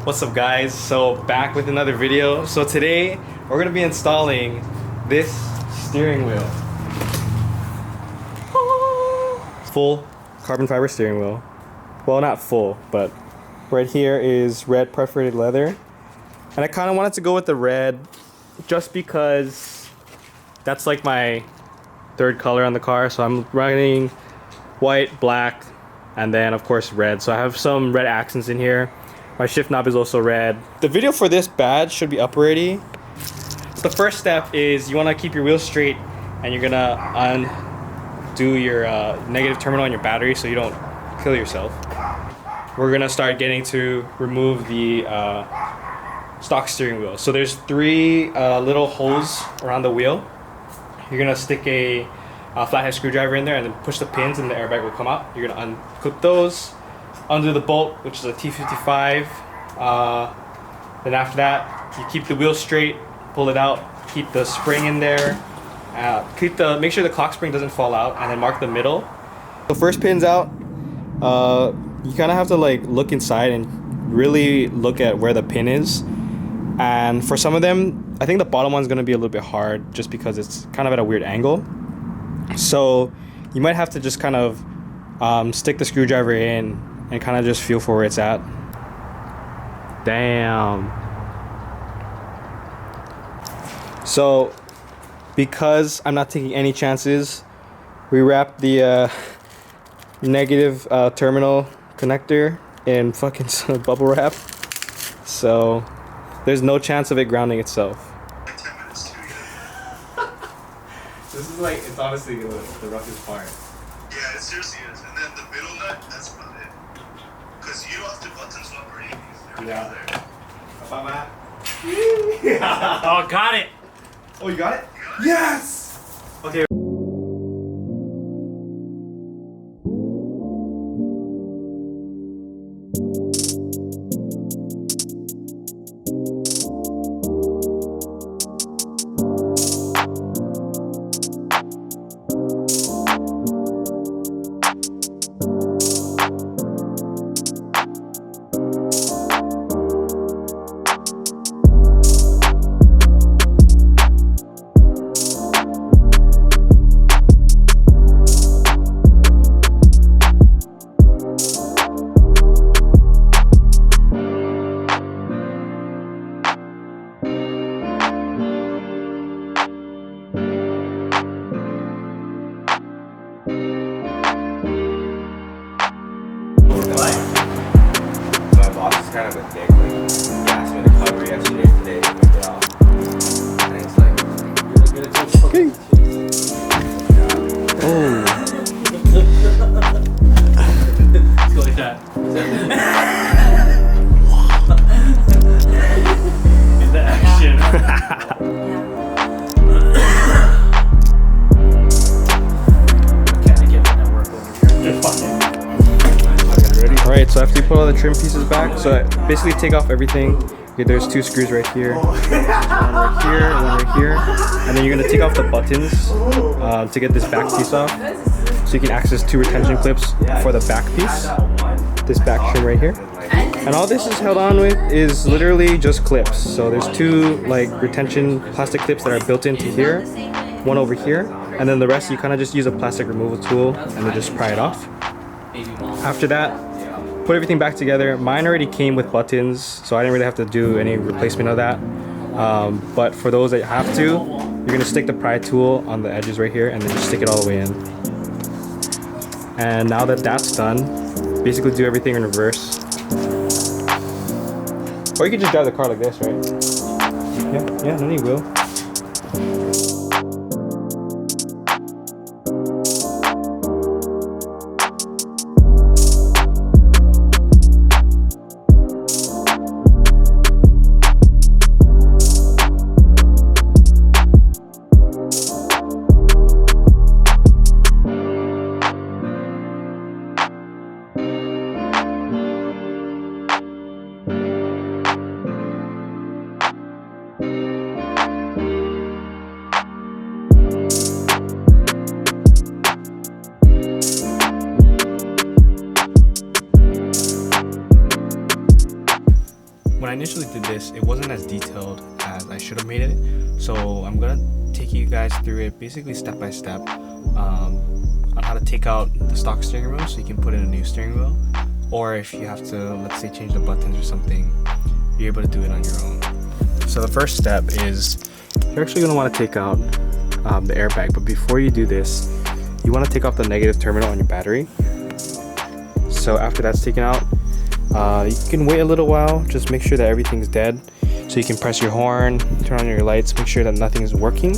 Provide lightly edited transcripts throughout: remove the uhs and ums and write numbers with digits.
What's up guys? So back with another video. So today we're gonna be installing this steering wheel. Full carbon fiber steering wheel. Well, not full, but right here is red perforated leather. And I kind of wanted to go with the red just because that's like my third color on the car. So I'm running white, black, and then of course red. So I have some red accents in here. My shift knob is also red. The video for this badge should be up already. The first step is you want to keep your wheels straight, and you're gonna undo your negative terminal on your battery so you don't kill yourself. We're gonna start getting to remove the stock steering wheel. So there's three little holes around the wheel. You're gonna stick a flathead screwdriver in there and then push the pins and the airbag will come out. You're gonna unclip those, undo the bolt, which is a T55. Then after that, you keep the wheel straight, pull it out, keep the spring in there, make sure the clock spring doesn't fall out, and then mark the middle. The first pin's out. You kind of have to like look inside and really look at where the pin is. And for some of them, I think the bottom one's gonna be a little bit hard just because it's kind of at a weird angle. So you might have to just kind of stick the screwdriver in and kind of just feel for where it's at. Damn. So because I'm not taking any chances, we wrapped the negative terminal connector in fucking bubble wrap. So there's no chance of it grounding itself. 10 minutes to This is like, it's honestly the roughest part. Yeah, it seriously is. And then the middle nut, that's about it. Because you don't have to button swap or anything. Yeah. There. About that? Oh, got it! Oh, you got it? Yes! Okay. Kind of a dick, like, he asked me to cover yesterday, today, to make it off. And it's like, you're gonna take fucking cheese. Oh. Let's go like that. Get the action. Can't get the network over here. Just fucking. Alright, so after you put all the trim pieces back, so basically take off everything. Okay, there's two screws right here, one right here, one right here, and then you're gonna take off the buttons to get this back piece off, so you can access two retention clips for the back piece, this back trim right here. And all this is held on with is literally just clips. So there's two like retention plastic clips that are built into here, one over here, and then the rest you kind of just use a plastic removal tool and then just pry it off. After that, put everything back together. Mine already came with buttons, so I didn't really have to do any replacement of that. But for those that have to, you're gonna stick the pry tool on the edges right here and then just stick it all the way in. And now that that's done, basically do everything in reverse. Or you can just drive the car like this, right? Yeah, no need wheel. when I initially did this, it wasn't as detailed as I should have made it. So I'm gonna take you guys through it basically step by step on how to take out the stock steering wheel so you can put in a new steering wheel. Or if you have to, let's say, change the buttons or something, you're able to do it on your own. So the first step is you're actually gonna wanna take out the airbag. But before you do this, you wanna take off the negative terminal on your battery. So after that's taken out, you can wait a little while, just make sure that everything's dead. So you can press your horn, turn on your lights, make sure that nothing's working.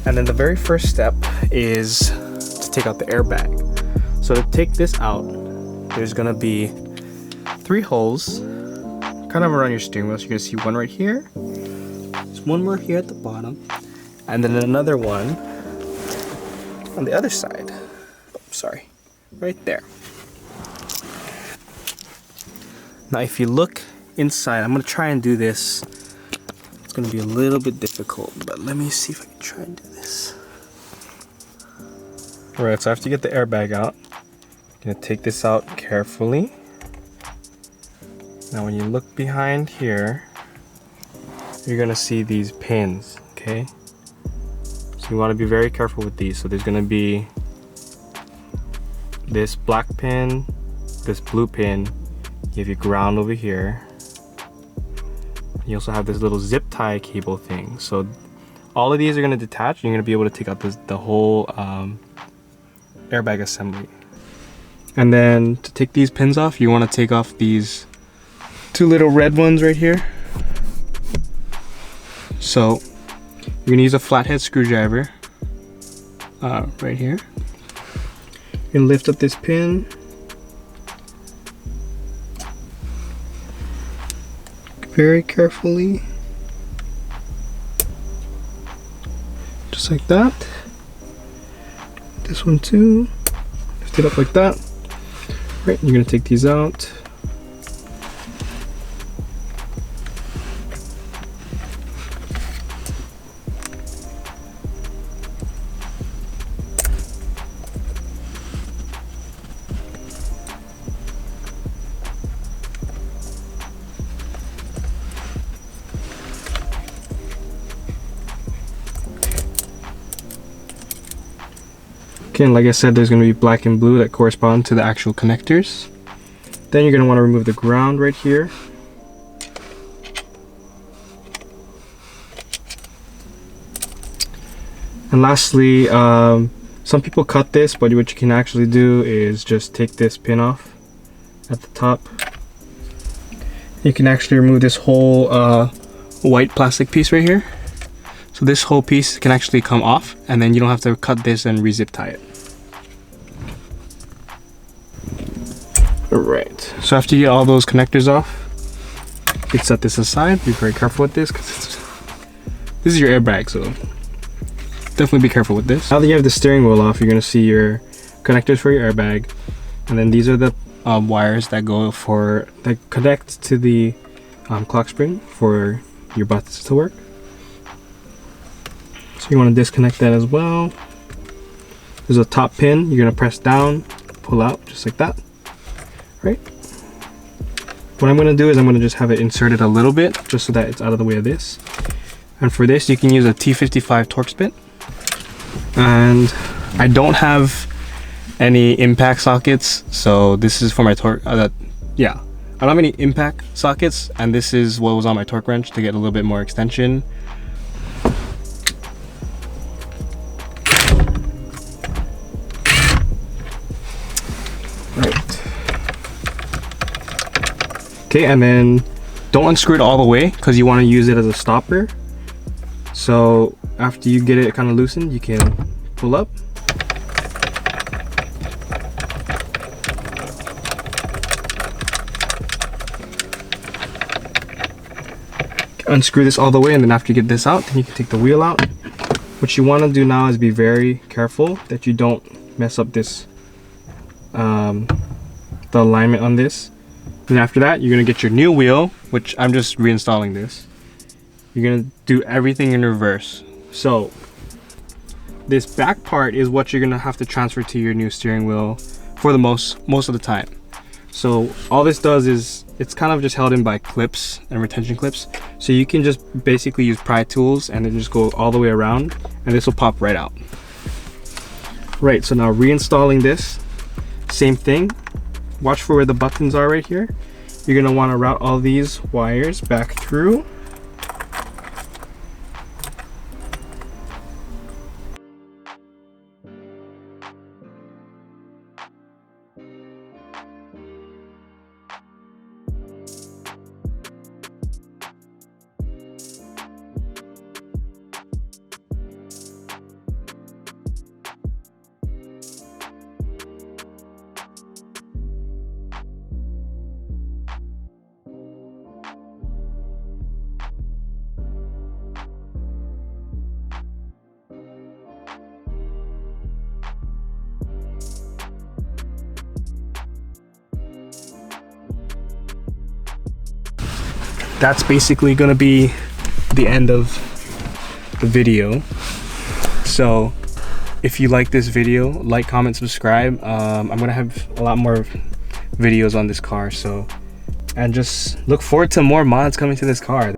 And then the very first step is to take out the airbag. So to take this out, there's gonna be 3 holes kind of around your steering wheel. So you're gonna see one right here, there's one more here at the bottom, and then another one on the other side. Oh, sorry, right there. Now if you look inside, I'm gonna try and do this. It's gonna be a little bit difficult, but let me see if I can try and do this. Alright, so after you get the airbag out, I'm gonna take this out carefully. Now when you look behind here, you're gonna see these pins, okay? So you wanna be very careful with these. So there's gonna be this black pin, this blue pin, you have your ground over here. You also have this little zip tie cable thing. So all of these are gonna detach. You're gonna be able to take out the whole airbag assembly. And then to take these pins off, you wanna take off these 2 little red ones right here. So you're gonna use a flathead screwdriver right here. You're gonna lift up this pin. Very carefully, just like that. This one too, lift it up like that. Right, you're gonna take these out. Okay, and like I said, there's going to be black and blue that correspond to the actual connectors. Then you're going to want to remove the ground right here. And lastly, some people cut this, but what you can actually do is just take this pin off at the top. You can actually remove this whole white plastic piece right here. So this whole piece can actually come off, and then you don't have to cut this and re-zip tie it. Alright, so after you get all those connectors off, you can set this aside. Be very careful with this, because this is your airbag, so definitely be careful with this. Now that you have the steering wheel off, you're going to see your connectors for your airbag, and then these are the wires that connect to the clock spring for your buttons to work. So you want to disconnect that as well. There's a top pin. You're going to press down, pull out just like that. Right? What I'm going to do is I'm going to just have it inserted a little bit just so that it's out of the way of this. And for this, you can use a T55 Torx bit. And I don't have any impact sockets, so this is for my torque. Yeah, I don't have any impact sockets, and this is what was on my torque wrench to get a little bit more extension. Right. Okay, and then don't unscrew it all the way because you want to use it as a stopper. So after you get it kind of loosened, you can pull up. Unscrew this all the way, and then after you get this out, then you can take the wheel out. What you want to do now is be very careful that you don't mess up this the alignment on this. And after that, you're going to get your new wheel, which I'm just reinstalling this. You're going to do everything in reverse. So this back part is what you're going to have to transfer to your new steering wheel for the most of the time. So all this does is it's kind of just held in by clips and retention clips. So you can just basically use pry tools and then just go all the way around and this will pop right out. Right, so now reinstalling this, same thing. Watch for where the buttons are right here. You're gonna wanna route all these wires back through. That's basically gonna be the end of the video. So if you like this video, like, comment, subscribe. I'm gonna have a lot more videos on this car, so, and just look forward to more mods coming to this car.